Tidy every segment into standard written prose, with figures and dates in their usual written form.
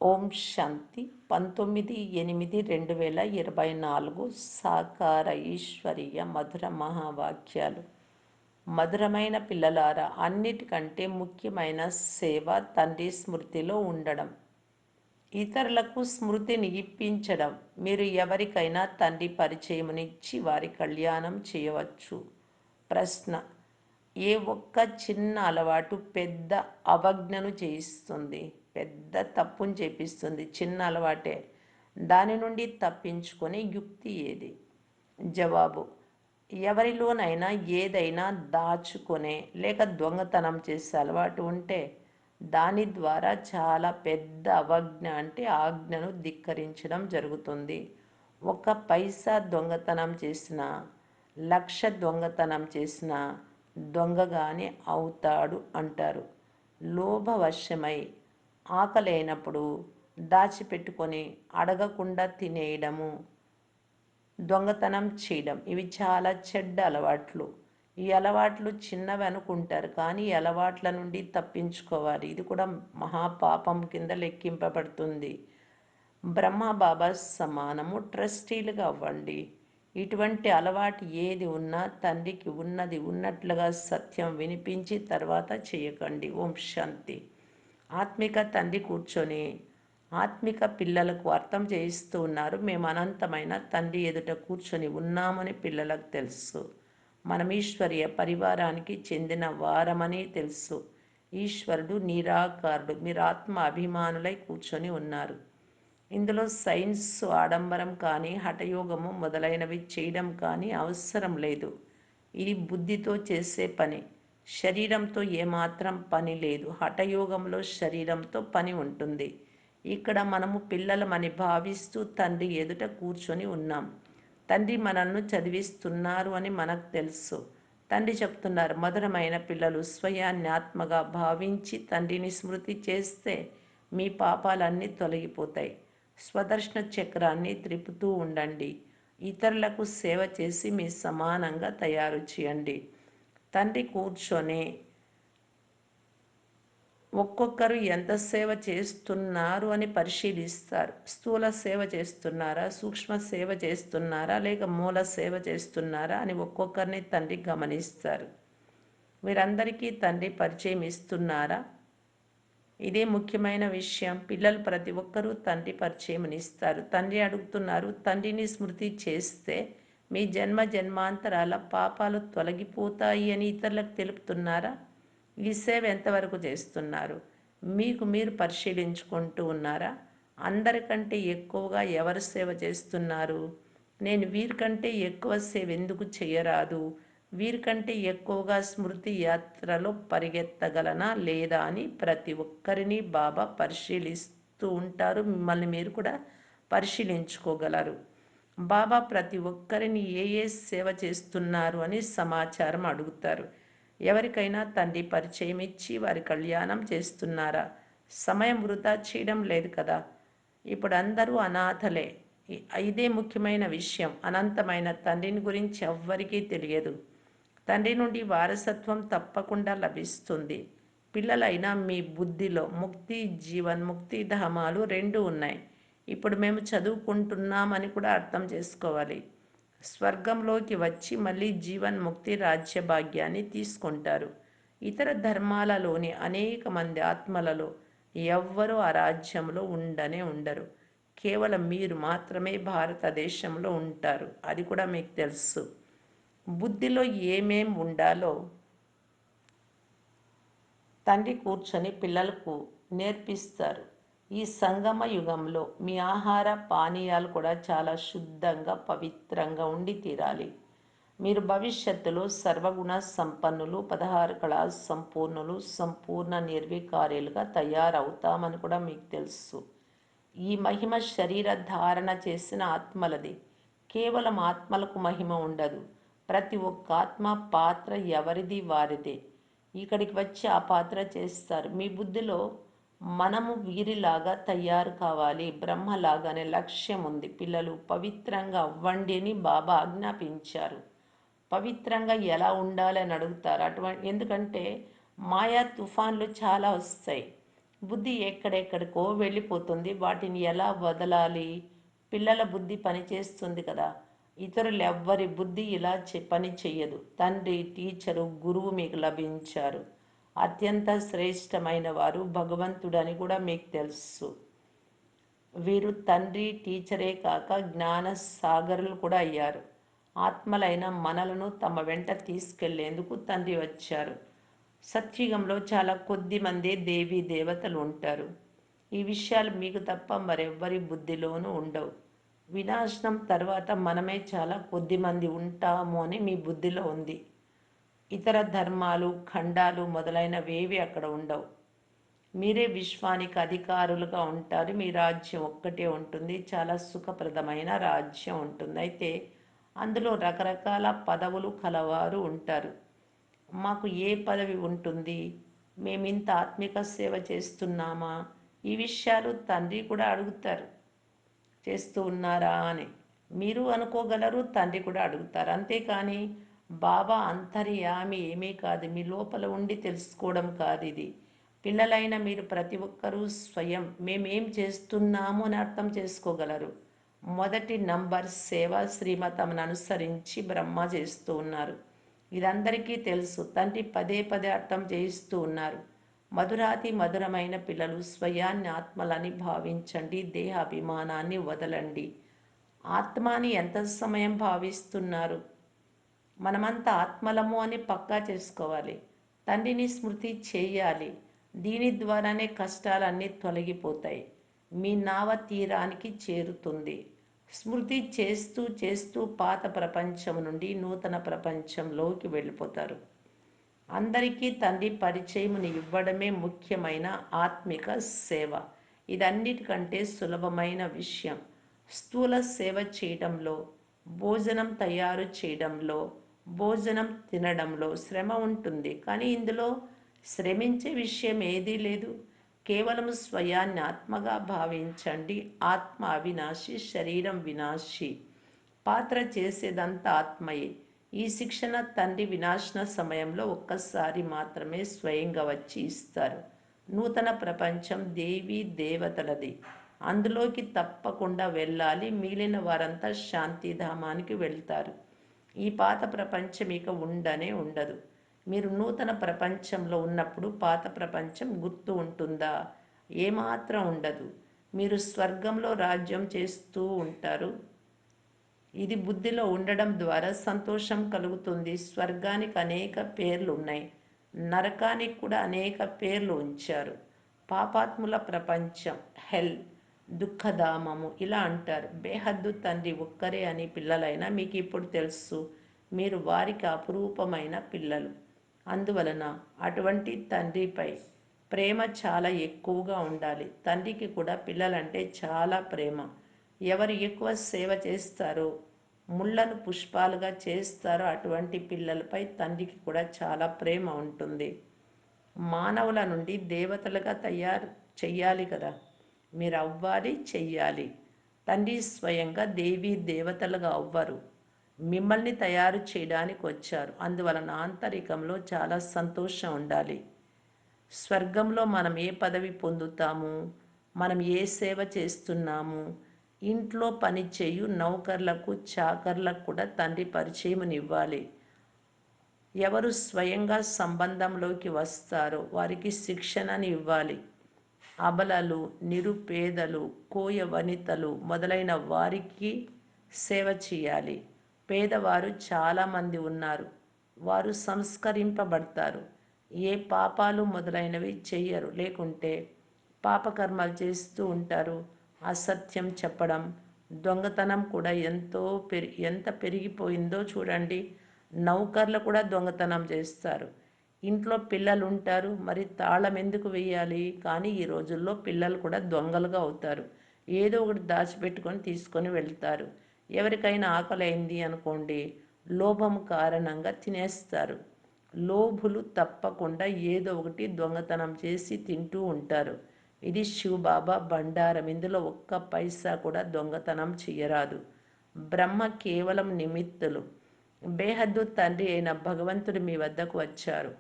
ఓం శాంతి 19/8/2024 సాకార ఈశ్వరీయ మధుర మహావాక్యాలు. మధురమైన పిల్లలారా, అన్నిటికంటే ముఖ్యమైన సేవ తండ్రి స్మృతిలో ఉండడం, ఇతరులకు స్మృతిని ఇప్పించడం. మీరు ఎవరికైనా తండ్రి పరిచయమునిచ్చి వారి కళ్యాణం చేయవచ్చు. ప్రశ్న: ఏ ఒక్క చిన్న అలవాటు పెద్ద అవజ్ఞను చేయిస్తుంది, పెద్ద తప్పును చేపిస్తుంది? చిన్న అలవాటే. దాని నుండి తప్పించుకొని యుక్తి ఏది? జవాబు: ఎవరిలోనైనా ఏదైనా దాచుకునే లేక దొంగతనం చేసే అలవాటు ఉంటే దాని ద్వారా చాలా పెద్ద అవజ్ఞ అంటే ఆజ్ఞను ధిక్కరించడం జరుగుతుంది. ఒక పైసా దొంగతనం చేసినా, 1,00,000 దొంగతనం చేసినా దొంగగానే అవుతాడు అంటారు. లోభవశమై ఆకలైనప్పుడు దాచిపెట్టుకొని అడగకుండా తినేయడము, దొంగతనం చేయడం, ఇవి చాలా చెడ్డ అలవాట్లు. ఈ అలవాట్లు చిన్నవి అనుకుంటారు, కానీ ఈ అలవాట్ల నుండి తప్పించుకోవాలి. ఇది కూడా మహాపాపం కింద లెక్కింపబడుతుంది. బ్రహ్మబాబా సమానము ట్రస్టీలుగా అవ్వండి. ఇటువంటి అలవాటు ఏది ఉన్నా తండ్రికి ఉన్నది ఉన్నట్లుగా సత్యం వినిపించి తర్వాత చేయకండి. ఓం శాంతి. ఆత్మిక తండ్రి కూర్చొని ఆత్మిక పిల్లలకు అర్థం చేయిస్తూ ఉన్నారు. మేము అనంతమైన తండ్రి ఎదుట కూర్చొని ఉన్నామని పిల్లలకు తెలుసు. మనం ఈశ్వరీయ పరివారానికి చెందిన వారమని తెలుసు. ఈశ్వరుడు నిరాకారుడు. మీరు ఆత్మ అభిమానులై కూర్చొని ఉన్నారు. ఇందులో సైన్స్ ఆడంబరం కానీ హఠయోగము మొదలైనవి చేయడం కానీ అవసరం లేదు. ఇది బుద్ధితో చేసే పని. శరీరంతో ఏమాత్రం పని లేదు. హఠయోగంలో శరీరంతో పని ఉంటుంది. ఇక్కడ మనము పిల్లలమని భావిస్తూ తండ్రి ఎదుట కూర్చొని ఉన్నాం. తండ్రి మనల్ని చదివిస్తున్నారు అని మనకు తెలుసు. తండ్రి చెప్తున్నారు, మధురమైన పిల్లలు స్వయాన్ని ఆత్మగా భావించి తండ్రిని స్మృతి చేస్తే మీ పాపాలన్నీ తొలగిపోతాయి. స్వదర్శన చక్రాన్ని త్రిప్పుతూ ఉండండి. ఇతరులకు సేవ చేసి మీ సమానంగా తయారు చేయండి. తండ్రి కూర్చొని ఒక్కొక్కరు ఎంత సేవ చేస్తున్నారు అని పరిశీలిస్తారు. స్థూల సేవ చేస్తున్నారా, సూక్ష్మ సేవ చేస్తున్నారా, లేక మూల సేవ చేస్తున్నారా అని ఒక్కొక్కరిని తండ్రి గమనిస్తారు. వీరందరికీ తండ్రి పరిచయం ఇస్తున్నారా? ఇదే ముఖ్యమైన విషయం. పిల్లలు ప్రతి ఒక్కరూ తండ్రి పరిచయమునిస్తారు. తండ్రి అడుగుతున్నారు, తండ్రిని స్మృతి చేస్తే మీ జన్మ జన్మాంతరాల పాపాలు తొలగిపోతాయి అని ఇతరులకు తెలుపుతున్నారా? ఈ సేవ ఎంతవరకు చేస్తున్నారు? మీకు మీరు పరిశీలించుకుంటూ ఉన్నారా? అందరికంటే ఎక్కువగా ఎవరు సేవ చేస్తున్నారు? నేను వీరికంటే ఎక్కువ సేవ ఎందుకు చేయరాదు, వీరికంటే ఎక్కువగా స్మృతి యాత్రలో పరిగెత్తగలనా లేదా అని ప్రతి ఒక్కరిని బాబా పరిశీలిస్తూ ఉంటారు. మిమ్మల్ని మీరు కూడా పరిశీలించుకోగలరు. బాబా ప్రతి ఒక్కరిని ఏ ఏ సేవ చేస్తున్నారు అని సమాచారం అడుగుతారు. ఎవరికైనా తండ్రి పరిచయం ఇచ్చి వారి కళ్యాణం చేస్తున్నారా? సమయం వృధా చేయడం లేదు కదా. ఇప్పుడు అందరూ అనాథలే. ఇదే ముఖ్యమైన విషయం. అనంతమైన తండ్రిని గురించి ఎవ్వరికీ తెలియదు. తండ్రి నుండి వారసత్వం తప్పకుండా లభిస్తుంది. పిల్లలైనా మీ బుద్ధిలో ముక్తి, జీవన్ముక్తి ధామాలు రెండు ఉన్నాయి. ఇప్పుడు మేము చదువుకుంటున్నామని కూడా అర్థం చేసుకోవాలి. స్వర్గంలోకి వచ్చి మళ్ళీ జీవన్ముక్తి రాజ్య భాగ్యాన్ని తీసుకుంటారు. ఇతర ధర్మాలలోని అనేక మంది ఆత్మలలో ఎవ్వరూ ఆ రాజ్యంలో ఉండనే ఉండరు. కేవలం మీరు మాత్రమే భారతదేశంలో ఉంటారు. అది కూడా మీకు తెలుసు. బుద్ధిలో ఏమేం ఉండాలో తండ్రి కూర్చొని పిల్లలకు నేర్పిస్తారు. ఈ సంగమ యుగంలో మీ ఆహార పానీయాలు కూడా చాలా శుద్ధంగా పవిత్రంగా ఉండి తీరాలి. మీరు భవిష్యత్తులో సర్వగుణ సంపన్నులు, 16 కళా సంపూర్ణులు, సంపూర్ణ నిర్వికార్యులుగా తయారవుతామని కూడా మీకు తెలుసు. ఈ మహిమ శరీర ధారణ చేసిన ఆత్మలది. కేవలం ఆత్మలకు మహిమ ఉండదు. ప్రతి ఒక్క ఆత్మ పాత్ర ఎవరిది వారిదే. ఇక్కడికి వచ్చి ఆ పాత్ర చేస్తారు. మీ బుద్ధిలో మనము వీరిలాగా తయారు కావాలి, బ్రహ్మలాగానే లక్ష్యం ఉంది. పిల్లలు పవిత్రంగా అవ్వండి అని బాబా ఆజ్ఞాపించారు. పవిత్రంగా ఎలా ఉండాలి అని అడుగుతారు. ఎందుకంటే మాయా తుఫాన్లు చాలా వస్తాయి. బుద్ధి ఎక్కడెక్కడికో వెళ్ళిపోతుంది. వాటిని ఎలా వదలాలి? పిల్లల బుద్ధి పనిచేస్తుంది కదా! ఇతరులెవ్వరి బుద్ధి ఇలా పని చెయ్యదు. తండ్రి, టీచరు, గురువు మీకు లభించారు. అత్యంత శ్రేష్టమైన వారు భగవంతుడని కూడా మీకు తెలుసు. వీరు తండ్రి, టీచరే కాక జ్ఞాన సాగరులు కూడా అయ్యారు. ఆత్మలైన మనలను తమ వెంట తీసుకెళ్లేందుకు తండ్రి వచ్చారు. సత్యుగంలో చాలా కొద్ది మందే దేవీ దేవతలు ఉంటారు. ఈ విషయాలు మీకు తప్ప మరెవ్వరి బుద్ధిలోనూ ఉండవు. వినాశనం తర్వాత మనమే చాలా కొద్ది మంది ఉంటాము అని మీ బుద్ధిలో ఉంది. ఇతర ధర్మాలు, ఖండాలు మొదలైనవేవి అక్కడ ఉండవు. మీరే విశ్వానికి అధికారులుగా ఉంటారు. మీ రాజ్యం ఒక్కటే ఉంటుంది. చాలా సుఖప్రదమైన రాజ్యం ఉంటుంది. అయితే అందులో రకరకాల పదవులు కలవారు ఉంటారు. మాకు ఏ పదవి ఉంటుంది? మేమింత ఆత్మిక సేవ చేస్తున్నామా? ఈ విషయాలు తండ్రి కూడా అడుగుతారు. చేస్తూ ఉన్నారా అని మీరు అనుకోగలరు, తండ్రి కూడా అడుగుతారు. అంతేకాని బాబా అంతర్యామి ఏమీ కాదు, మీ లోపల ఉండి తెలుసుకోవడం కాదు ఇది. పిల్లలైన మీరు ప్రతి ఒక్కరూ స్వయం మేమేం చేస్తున్నాము అని అర్థం చేసుకోగలరు. మొదటి నంబర్ సేవ శ్రీమతమును అనుసరించి బ్రహ్మ చేస్తూ ఉన్నారు. ఇదందరికీ తెలుసు. తండ్రి పదే పదే అర్థం చేయిస్తూ ఉన్నారు. మధురాతి మధురమైన పిల్లలు స్వయాన్ని ఆత్మలని భావించండి. దేహ అభిమానాన్ని వదలండి. ఆత్మని ఎంత సమయం భావిస్తున్నారు? మనమంతా ఆత్మలము అని పక్కా చేసుకోవాలి. తండ్రిని స్మృతి చేయాలి. దీని ద్వారానే కష్టాలన్నీ తొలగిపోతాయి. మీ నావ తీరానికి చేరుతుంది. స్మృతి చేస్తూ చేస్తూ పాత ప్రపంచం నుండి నూతన ప్రపంచంలోకి వెళ్ళిపోతారు. అందరికీ తండ్రి పరిచయముని ఇవ్వడమే ముఖ్యమైన ఆత్మిక సేవ. ఇదన్నిటికంటే సులభమైన విషయం. స్థూల సేవ చేయడంలో, భోజనం తయారు చేయడంలో, భోజనం తినడంలో శ్రమ ఉంటుంది. కానీ ఇందులో శ్రమించే విషయం ఏదీ లేదు. కేవలం స్వయాన్ని ఆత్మగా భావించండి. ఆత్మ అవినాశి, శరీరం వినాశి. పాత్ర చేసేదంతా ఆత్మయే. ఈ శిక్షణ తండ్రి వినాశన సమయంలో ఒక్కసారి మాత్రమే స్వయంగా వచ్చి ఇస్తారు. నూతన ప్రపంచం దేవీ దేవతలది. అందులోకి తప్పకుండా వెళ్ళాలి. మిగిలిన వారంతా శాంతిధామానికి వెళ్తారు. ఈ పాత ప్రపంచం ఇక ఉండనే ఉండదు. మీరు నూతన ప్రపంచంలో ఉన్నప్పుడు పాత ప్రపంచం గుర్తు ఉంటుందా? ఏమాత్రం ఉండదు. మీరు స్వర్గంలో రాజ్యం చేస్తూ ఉంటారు. ఇది బుద్ధిలో ఉండడం ద్వారా సంతోషం కలుగుతుంది. స్వర్గానికి అనేక పేర్లు ఉన్నాయి. నరకానికి కూడా అనేక పేర్లు ఉంచారు. పాపాత్ముల ప్రపంచం, హెల్, దుఃఖధామము ఇలా అంటారు. బేహద్దు తండ్రి ఒక్కరే అని పిల్లలైనా మీకు ఇప్పుడు తెలుసు. మీరు వారికి అపురూపమైన పిల్లలు. అందువలన అటువంటి తండ్రిపై ప్రేమ చాలా ఎక్కువగా ఉండాలి. తండ్రికి కూడా పిల్లలంటే చాలా ప్రేమ. ఎవరు ఎక్కువ సేవ చేస్తారో, ముళ్ళను పుష్పాలుగా చేస్తారో అటువంటి పిల్లలపై తండ్రికి కూడా చాలా ప్రేమ ఉంటుంది. మానవుల నుండి దేవతలుగా తయారు చెయ్యాలి కదా! మీరు అవ్వాలి, చెయ్యాలి. తండ్రి స్వయంగా దేవీ దేవతలుగా అవ్వరు. మిమ్మల్ని తయారు చేయడానికి వచ్చారు. అందువలన ఆంతరికంలో చాలా సంతోషం ఉండాలి. స్వర్గంలో మనం ఏ పదవి పొందుతాము? మనం ఏ సేవ చేస్తున్నాము? ఇంట్లో పనిచేయు నౌకర్లకు, చాకర్లకు కూడా తండ్రి పరిచయమునివ్వాలి. ఎవరు స్వయంగా సంబంధంలోకి వస్తారో వారికి శిక్షణని ఇవ్వాలి. అబలలు, నిరుపేదలు, కోయ వనితలు మొదలైన వారికి సేవ చేయాలి. పేదవారు చాలామంది ఉన్నారు. వారు సంస్కరింపబడతారు. ఏ పాపాలు మొదలైనవి చెయ్యరు. లేకుంటే పాపకర్మలు చేస్తూ ఉంటారు. అసత్యం చెప్పడం, దొంగతనం కూడా ఎంత పెరిగిపోయిందో చూడండి. నౌకర్లు కూడా దొంగతనం చేస్తారు. ఇంట్లో పిల్లలు ఉంటారు, మరి తాళం ఎందుకు వేయాలి? కానీ ఈ రోజుల్లో పిల్లలు కూడా దొంగలుగా అవుతారు. ఏదో ఒకటి దాచిపెట్టుకొని తీసుకొని వెళ్తారు. ఎవరికైనా ఆకలైంది అనుకోండి, లోభం కారణంగా తినేస్తారు. లోభులు తప్పకుండా ఏదో ఒకటి దొంగతనం చేసి తింటూ ఉంటారు. ఇది శివబాబా బండారం. ఇందులో ఒక్క పైసా కూడా దొంగతనం చేయరాదు. బ్రహ్మ కేవలం నిమిత్తులు. బేహద్దు తండ్రి అయిన భగవంతుడు మీ వద్దకు వచ్చారు.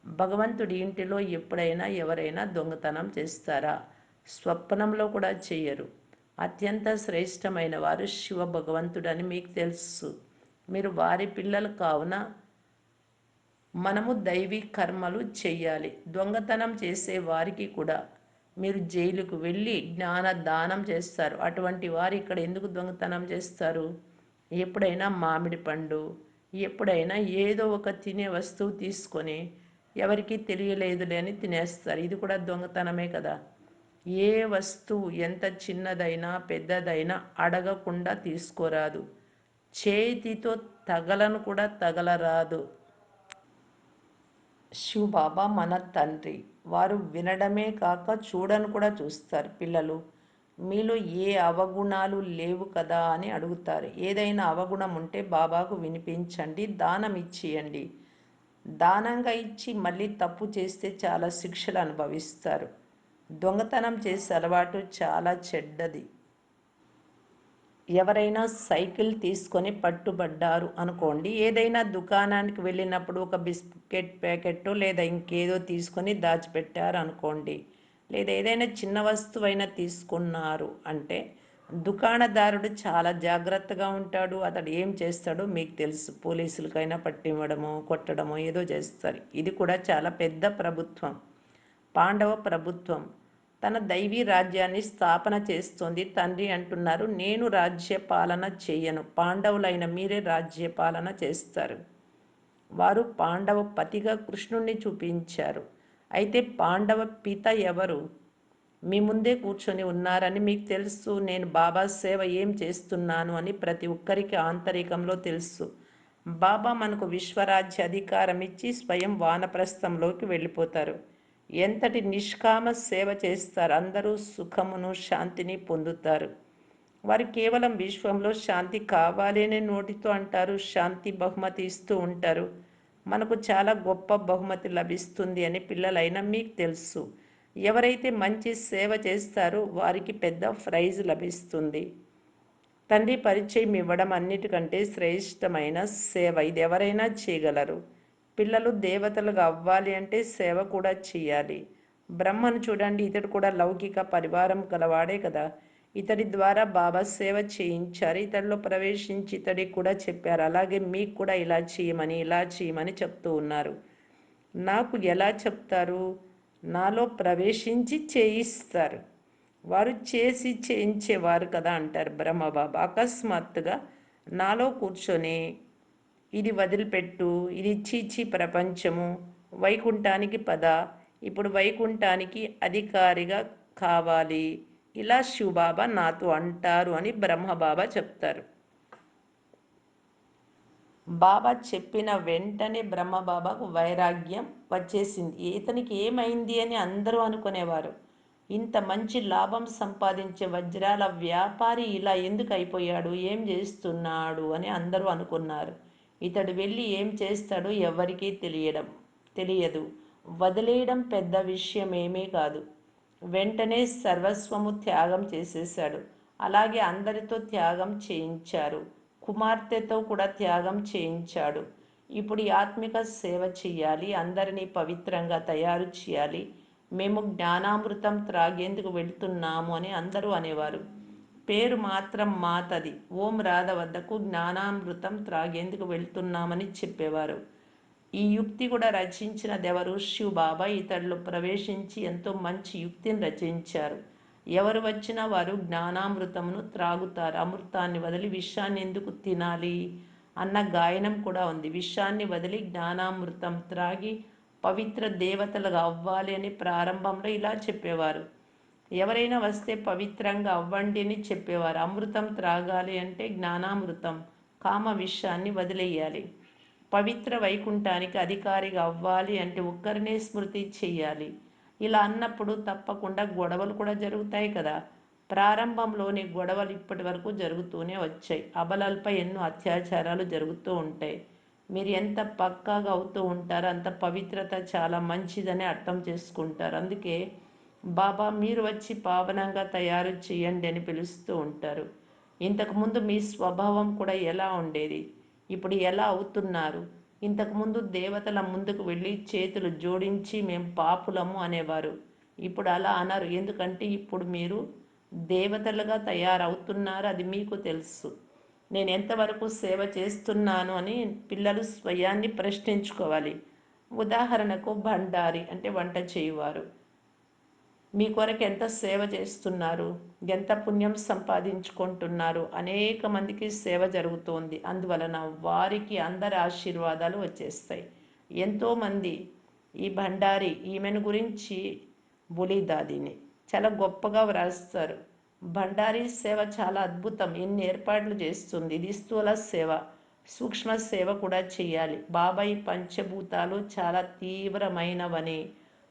భగవంతుడి ఇంటిలో ఎప్పుడైనా ఎవరైనా దొంగతనం చేస్తారా? స్వప్నంలో కూడా చెయ్యరు. అత్యంత శ్రేష్టమైన వారు శివ భగవంతుడని మీకు తెలుసు. మీరు వారి పిల్లలు కావున మనము దైవీ కర్మలు చెయ్యాలి. దొంగతనం చేసే వారికి కూడా మీరు జైలుకు వెళ్ళి జ్ఞాన దానం చేస్తారు. అటువంటి వారు ఇక్కడ ఎందుకు దొంగతనం చేస్తారు? ఎప్పుడైనా మామిడి పండు, ఎప్పుడైనా ఏదో ఒక తినే వస్తువు తీసుకొని ఎవరికీ తెలియలేదులే అని తినేస్తారు. ఇది కూడా దొంగతనమే కదా. ఏ వస్తువు ఎంత చిన్నదైనా పెద్దదైనా అడగకుండా తీసుకోరాదు. చేతితో తగలను కూడా తగలరాదు. శివబాబా మన తండ్రి. వారు వినడమే కాక చూడను కూడా చూస్తారు. పిల్లలు, మీలో ఏ అవగుణాలు లేవు కదా అని అడుగుతారు. ఏదైనా అవగుణం ఉంటే బాబాకు వినిపించండి, దానం ఇచ్చేయండి. దానంగా ఇచ్చి మళ్ళీ తప్పు చేస్తే చాలా శిక్షలు అనుభవిస్తారు. దొంగతనం చేసే అలవాటు చాలా చెడ్డది. ఎవరైనా సైకిల్ తీసుకొని పట్టుబడ్డారు అనుకోండి, ఏదైనా దుకాణానికి వెళ్ళినప్పుడు ఒక బిస్కెట్ ప్యాకెట్ లేదా ఇంకేదో తీసుకొని దాచిపెట్టారు అనుకోండి, లేదా ఏదైనా చిన్న వస్తువైనా తీసుకున్నారు అంటే దుకాణదారుడు చాలా జాగ్రత్తగా ఉంటాడు. అతడు ఏం చేస్తాడో మీకు తెలుసు. పోలీసులకైనా పట్టివ్వడమో కొట్టడమో ఏదో చేస్తారు. ఇది కూడా చాలా పెద్ద ప్రభుత్వం, పాండవ ప్రభుత్వం. తన దైవీ రాజ్యాన్ని స్థాపన చేస్తోంది. తండ్రి అంటున్నారు, నేను రాజ్య పాలన చెయ్యను, పాండవులైన మీరే రాజ్య పాలన చేస్తారు. వారు పాండవ పతిగా కృష్ణుణ్ణి చూపించారు. అయితే పాండవ పిత ఎవరు? మీ ముందే కూర్చొని ఉన్నారని మీకు తెలుసు. నేను బాబా సేవ ఏం చేస్తున్నాను అని ప్రతి ఒక్కరికి ఆంతరికంలో తెలుసు. బాబా మనకు విశ్వరాజ్య అధికారం ఇచ్చి స్వయం వానప్రస్థంలోకి వెళ్ళిపోతారు. ఎంతటి నిష్కామ సేవ చేస్తారు. అందరూ సుఖమును శాంతిని పొందుతారు. వారు కేవలం విశ్వంలో శాంతి కావాలి అనే నోటితో అంటారు, శాంతి బహుమతి ఇస్తూ ఉంటారు. మనకు చాలా గొప్ప బహుమతి లభిస్తుంది అని పిల్లలైనా మీకు తెలుసు. ఎవరైతే మంచి సేవ చేస్తారో వారికి పెద్ద ప్రైజ్ లభిస్తుంది. తండ్రి పరిచయం ఇవ్వడం అన్నిటికంటే శ్రేష్టమైన సేవ. ఇది ఎవరైనా చేయగలరు. పిల్లలు దేవతలుగా అవ్వాలి అంటే సేవ కూడా చేయాలి. బ్రహ్మను చూడండి, ఇతడు కూడా లౌకిక పరివారం గలవాడే కదా. ఇతడి ద్వారా బాబా సేవ చేయించారు. ఇతడిలో ప్రవేశించి ఇతడికి కూడా చెప్పారు, అలాగే మీకు కూడా ఇలా చేయమని ఇలా చేయమని చెప్తూ ఉన్నారు. నాకు ఎలా చెప్తారు? నాలో ప్రవేశించి చేయిస్తారు. వారు చేసి చేయించేవారు కదా అంటారు బ్రహ్మబాబా. అకస్మాత్తుగా నాలో కూర్చొని ఇది వదిలిపెట్టు, ఇది చీచి ప్రపంచము, వైకుంఠానికి పద, ఇప్పుడు వైకుంఠానికి అధికారిగా కావాలి, ఇలా శివబాబా నాతో అంటారు అని బ్రహ్మబాబా చెప్తారు. బాబా చెప్పిన వెంటనే బ్రహ్మబాబాకు వైరాగ్యం వచ్చేసింది. ఇతనికి ఏమైంది అని అందరూ అనుకునేవారు. ఇంత మంచి లాభం సంపాదించే వజ్రాల వ్యాపారి ఇలా ఎందుకు అయిపోయాడు, ఏం చేస్తున్నాడు అని అందరూ అనుకున్నారు. ఇతడు వెళ్ళి ఏం చేస్తాడో ఎవరికీ తెలియదు. వదిలేయడం పెద్ద విషయమేమీ కాదు. వెంటనే సర్వస్వము త్యాగం చేసేశాడు. అలాగే అందరితో త్యాగం చేయించారు. కుమార్తెతో కూడా త్యాగం చేయించాడు. ఇప్పుడు ఈ ఆత్మిక సేవ చేయాలి, అందరినీ పవిత్రంగా తయారు చేయాలి. మేము జ్ఞానామృతం త్రాగేందుకు వెళుతున్నాము అని అందరూ అనేవారు. పేరు మాత్రం మాతది. ఓం రాధ వద్దకు జ్ఞానామృతం త్రాగేందుకు వెళ్తున్నామని చెప్పేవారు. ఈ యుక్తి కూడా రచించినదెవరు? శివ్ బాబా. ఇతడిలో ప్రవేశించి ఎంతో మంచి యుక్తిని రచించారు. ఎవరు వచ్చినా వారు జ్ఞానామృతమును త్రాగుతారు. అమృతాన్ని వదిలి విషాన్ని ఎందుకు తినాలి అన్న గాయనం కూడా ఉంది. విషాన్ని వదిలి జ్ఞానామృతం త్రాగి పవిత్ర దేవతలుగా అవ్వాలి అని ప్రారంభంలో ఇలా చెప్పేవారు. ఎవరైనా వస్తే పవిత్రంగా అవ్వండి అని చెప్పేవారు. అమృతం త్రాగాలి అంటే జ్ఞానామృతం, కామ విషయాన్ని వదిలేయాలి. పవిత్ర వైకుంఠానికి అధికారిగా అవ్వాలి అంటే ఒక్కరినే స్మృతి చెయ్యాలి. ఇలా అన్నప్పుడు తప్పకుండా గొడవలు కూడా జరుగుతాయి కదా. ప్రారంభంలోని గొడవలు ఇప్పటి వరకు జరుగుతూనే వచ్చాయి. అబలలపై ఎన్నో అత్యాచారాలు జరుగుతూ ఉంటాయి. మీరు ఎంత పక్కాగా అవుతూ ఉంటారో అంత పవిత్రత చాలా మంచిదని అర్థం చేసుకుంటారు. అందుకే బాబా మీరు వచ్చి పావనంగా తయారు చేయండి అని పిలుస్తూ ఉంటారు. ఇంతకుముందు మీ స్వభావం కూడా ఎలా ఉండేది, ఇప్పుడు ఎలా అవుతున్నారు, ఇంతకుముందు దేవతల ముందుకు వెళ్ళి చేతులు జోడించి మేము పాపులము అనేవారు. ఇప్పుడు అలా అనరు. ఎందుకంటే ఇప్పుడు మీరు దేవతలుగా తయారవుతున్నారు. అది మీకు తెలుసు. నేను ఎంతవరకు సేవ చేస్తున్నాను అని పిల్లలు స్వయాన్ని ప్రశ్నించుకోవాలి. ఉదాహరణకు భండారి అంటే వంట చేయువారు. మీ కొరకు ఎంత సేవ చేస్తున్నారు, ఎంత పుణ్యం సంపాదించుకుంటున్నారు, అనేక మందికి సేవ జరుగుతోంది. అందువలన వారికి అందరి ఆశీర్వాదాలు వచ్చేస్తాయి. ఎంతోమంది ఈ భండారి ఈమెను గురించి బులిదాదిని చాలా గొప్పగా వ్రాస్తారు. భండారీ సేవ చాలా అద్భుతం, ఎన్ని ఏర్పాట్లు చేస్తుంది. ఇది స్థూల సేవ, సూక్ష్మ సేవ కూడా చేయాలి. బాబాయి పంచభూతాలు చాలా తీవ్రమైనవని,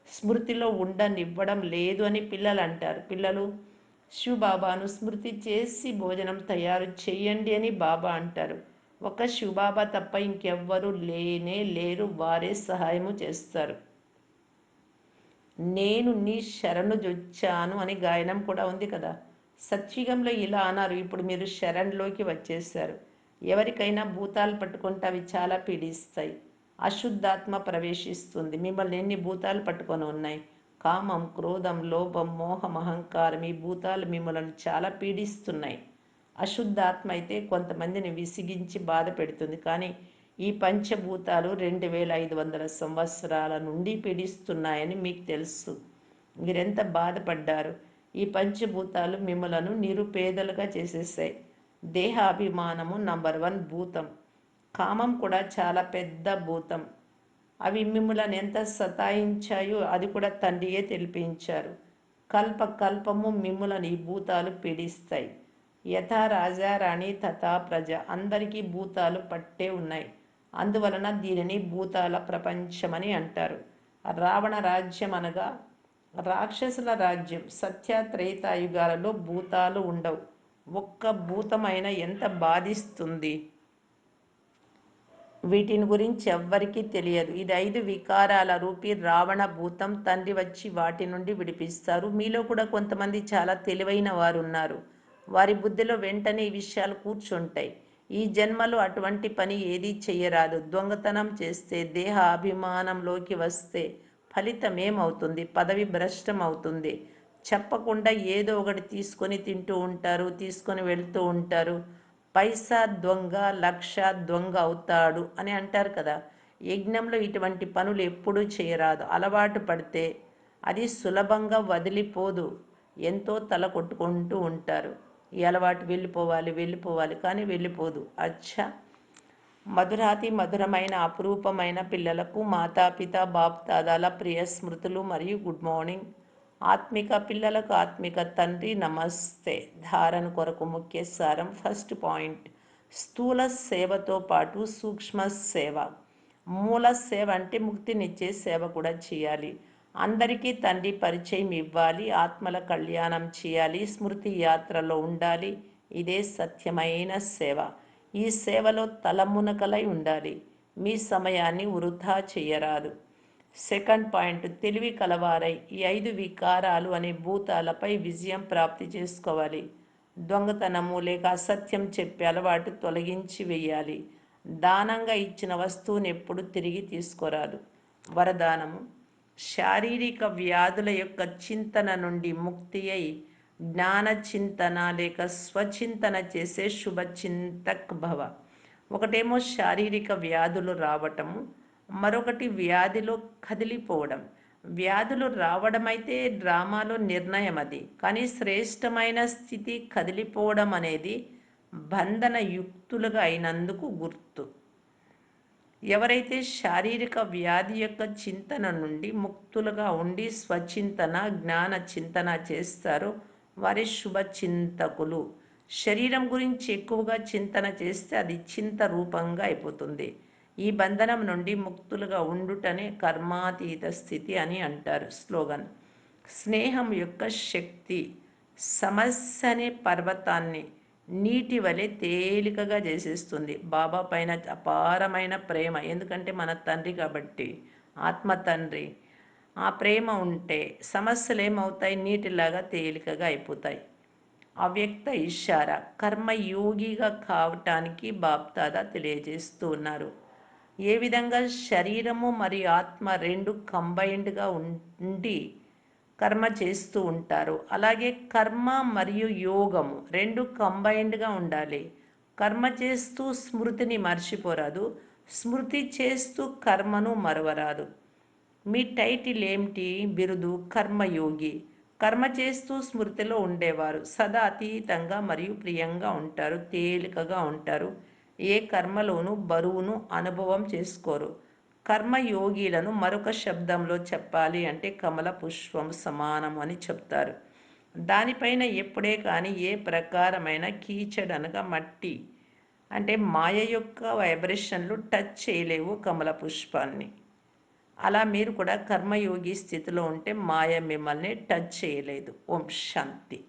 స్మృతిలో ఉండనివ్వడం లేదు అని పిల్లలు అంటారు. పిల్లలు శివబాబాను స్మృతి చేసి భోజనం తయారు చేయండి అని బాబా అంటారు. ఒక శివబాబా తప్ప ఇంకెవ్వరూ లేనే లేరు, వారే సహాయము చేస్తారు. నేను నీ శరణు జొచ్చాను అని గాయనం కూడా ఉంది కదా. సత్యుగంలో ఇలా అన్నారు, ఇప్పుడు మీరు శరణ్లోకి వచ్చేసారు. ఎవరికైనా భూతాలు పట్టుకుంటే అవి చాలా పీడిస్తాయి. అశుద్ధాత్మ ప్రవేశిస్తుంది. మిమ్మల్ని ఎన్ని భూతాలు పట్టుకొని ఉన్నాయి? కామం, క్రోధం, లోభం, మోహం, అహంకారం, ఈ భూతాలు మిమ్మల్ని చాలా పీడిస్తున్నాయి. అశుద్ధాత్మ అయితే కొంతమందిని విసిగించి బాధ పెడుతుంది. కానీ ఈ పంచభూతాలు 2500 సంవత్సరాల నుండి పీడిస్తున్నాయని మీకు తెలుసు. మీరెంత బాధపడ్డారు. ఈ పంచభూతాలు మిమ్మలను నిరుపేదలుగా చేసేసాయి. దేహాభిమానము నంబర్ 1 భూతం. కామం కూడా చాలా పెద్ద భూతం. అవి మిమ్మల్ని ఎంత సతాయించాయో అది కూడా తండ్రియే తెలిపించారు. కల్ప కల్పము మిమ్ములను ఈ భూతాలు పీడిస్తాయి. యథా రాజా రాణి తథా ప్రజ, అందరికీ భూతాలు పట్టే ఉన్నాయి. అందువలన దీనిని భూతాల ప్రపంచమని అంటారు. రావణ రాజ్యం అనగా రాక్షసుల రాజ్యం. సత్య త్రేతాయుగాలలో భూతాలు ఉండవు. ఒక్క భూతమైన ఎంత బాధిస్తుంది. వీటిని గురించి ఎవ్వరికీ తెలియదు. ఇది 5 వికారాల రూపీ రావణ భూతం. తండ్రి వచ్చి వాటి నుండి విడిపిస్తారు. మీలో కూడా కొంతమంది చాలా తెలివైన వారు ఉన్నారు. వారి బుద్ధిలో వెంటనే ఈ విషయాలు కూర్చుంటాయి. ఈ జన్మలో అటువంటి పని ఏదీ చెయ్యరాదు. దొంగతనం చేస్తే, దేహ అభిమానంలోకి వస్తే ఫలితం ఏమవుతుంది? పదవి భ్రష్టం అవుతుంది. చెప్పకుండా ఏదో ఒకటి తీసుకొని తింటూ ఉంటారు, తీసుకొని వెళ్తూ ఉంటారు. పైసా దొంగ లక్ష దొంగ అవుతాడు అని అంటారు కదా. యజ్ఞంలో ఇటువంటి పనులు ఎప్పుడూ చేయరాదు. అలవాటు పడితే అది సులభంగా వదిలిపోదు. ఎంతో తల కొట్టుకుంటూ ఉంటారు. ఈ అలవాటు వెళ్ళిపోవాలి వెళ్ళిపోవాలి కానీ వెళ్ళిపోదు. అచ్చా, మధురాతి మధురమైన అపురూపమైన పిల్లలకు మాతాపిత బాప్ దాదాల ప్రియ స్మృతులు మరియు గుడ్ మార్నింగ్. ఆత్మిక పిల్లలకు ఆత్మిక తండ్రి నమస్తే. ధారణ కొరకు ముఖ్య సారం. ఫస్ట్ పాయింట్, స్థూల సేవతో పాటు సూక్ష్మ సేవ. మూల సేవ అంటే ముక్తినిచ్చే సేవ కూడా చేయాలి. అందరికీ తండ్రి పరిచయం ఇవ్వాలి. ఆత్మల కళ్యాణం చేయాలి. స్మృతి యాత్రలో ఉండాలి. ఇదే సత్యమైన సేవ. ఈ సేవలో తలమునకలై ఉండాలి. మీ సమయాన్ని వృధా చేయరాదు. సెకండ్ పాయింట్, తెలివి కలవారై ఈ 5 వికారాలు అనే భూతాలపై విజయం ప్రాప్తి చేసుకోవాలి. దొంగతనము లేక అసత్యం చెప్పే అలవాటు తొలగించి వేయాలి. దానంగా ఇచ్చిన వస్తువుని ఎప్పుడు తిరిగి తీసుకోరాదు. వరదానము, శారీరక వ్యాధుల యొక్క చింతన నుండి ముక్తి అయి జ్ఞాన చింతన లేక స్వచింతన చేసే శుభచింతక్ భవ. ఒకటేమో శారీరక వ్యాధులు రావటము, మరొకటి వ్యాధిలో కదిలిపోవడం. వ్యాధులు రావడం అయితే డ్రామాలో నిర్ణయం అది. కానీ శ్రేష్టమైన స్థితి కదిలిపోవడం అనేది బంధన యుక్తులుగా అయినందుకు గుర్తు. ఎవరైతే శారీరక వ్యాధి యొక్క చింతన నుండి ముక్తులుగా ఉండి స్వచింతన జ్ఞాన చింతన చేస్తారో వారి శుభచింతకులు. శరీరం గురించి ఎక్కువగా చింతన చేస్తే అది చింత రూపంగా అయిపోతుంది. ఈ బంధనం నుండి ముక్తులుగా ఉండుటనే కర్మాతీత స్థితి అని అంటారు. స్లోగన్, స్నేహం యొక్క శక్తి సమస్య అనే పర్వతాన్ని నీటి వలె తేలికగా చేసేస్తుంది. బాబా పైన అపారమైన ప్రేమ, ఎందుకంటే మన తండ్రి కాబట్టి, ఆత్మ తండ్రి. ఆ ప్రేమ ఉంటే సమస్యలు ఏమవుతాయి? నీటిలాగా తేలికగా అయిపోతాయి. అవ్యక్త ఇషారా, కర్మయోగిగా కావటానికి బాప్దాదా తెలియజేస్తూ ఉన్నారు. ఏ విధంగా శరీరము మరియు ఆత్మ రెండు కంబైన్డ్గా ఉండి కర్మ చేస్తూ ఉంటారు. అలాగే కర్మ మరియు యోగము రెండు కంబైన్డ్గా ఉండాలి. కర్మ చేస్తూ స్మృతిని మర్చిపోరాదు, స్మృతి చేస్తూ కర్మను మరవరాదు. మీ టైటిల్ ఏమిటి? బిరుదు కర్మయోగి. కర్మ చేస్తూ స్మృతిలో ఉండేవారు సదా అతీతంగా మరియు ప్రియంగా ఉంటారు, తేలికగా ఉంటారు. ఏ కర్మలోనూ బరువును అనుభవం చేసుకోరు. కర్మయోగిలను మరొక శబ్దంలో చెప్పాలి అంటే కమల పుష్పం సమానం అని చెప్తారు. దానిపైన ఎప్పుడే కానీ ఏ ప్రకారమైన కీచడనగా మట్టి అంటే మాయ యొక్క వైబ్రేషన్లు టచ్ చేయలేవు కమల పుష్పాన్ని. అలా మీరు కూడా కర్మయోగి స్థితిలో ఉంటే మాయ మిమ్మల్ని టచ్ చేయలేదు. ఓం శాంతి.